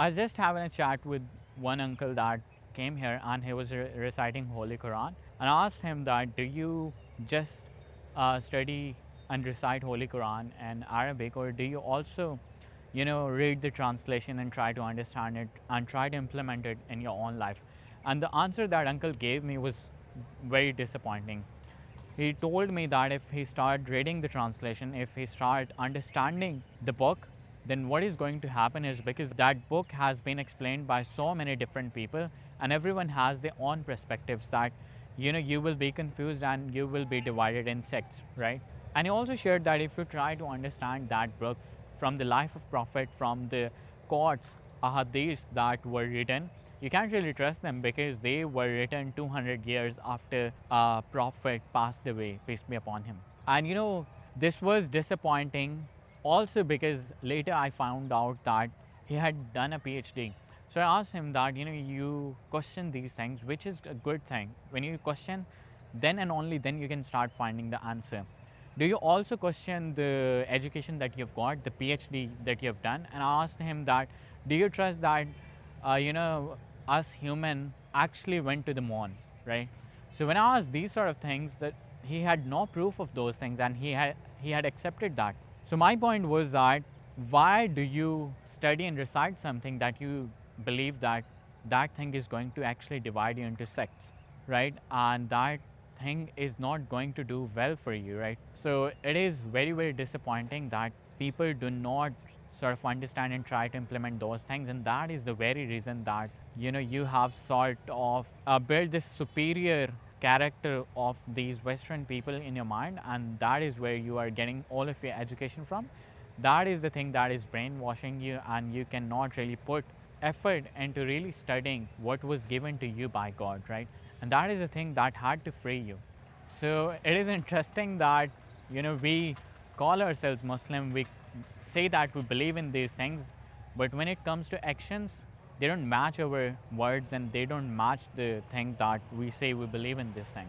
I was just having a chat with one uncle that came here and he was reciting Holy Quran. And I asked him that, do you just study and recite Holy Quran in Arabic, or do you also, read the translation and try to understand it and try to implement it in your own life? And the answer that uncle gave me was very disappointing. He told me that if he started reading the translation, if he started understanding the book, then what is going to happen is, because that book has been explained by so many different people and everyone has their own perspectives, that you will be confused and you will be divided in sects, right? And he also shared that if you try to understand that book from the life of Prophet, from the quotes, ahadiths that were written, you can't really trust them because they were written 200 years after Prophet passed away, peace be upon him. And this was disappointing also because later I found out that he had done a PhD. So I asked him that, you question these things, which is a good thing. When you question, then and only then you can start finding the answer. Do you also question the education that you've got, the PhD that you've done? And I asked him that, do you trust that, us human actually went to the moon, right? So when I asked these sort of things, that he had no proof of those things and he had accepted that. So my point was that, why do you study and recite something that you believe that that thing is going to actually divide you into sects, right? And that thing is not going to do well for you, right? So it is very, very disappointing that people do not sort of understand and try to implement those things. And that is the very reason that, you have sort of built this superior character of these Western people in your mind, and that is where you are getting all of your education from. That is the thing that is brainwashing you, and you cannot really put effort into really studying what was given to you by God, right? And that is the thing that had to free you. So it is interesting that, we call ourselves Muslim, we say that we believe in these things, but when it comes to actions, they don't match our words and they don't match the thing that we say we believe in this thing.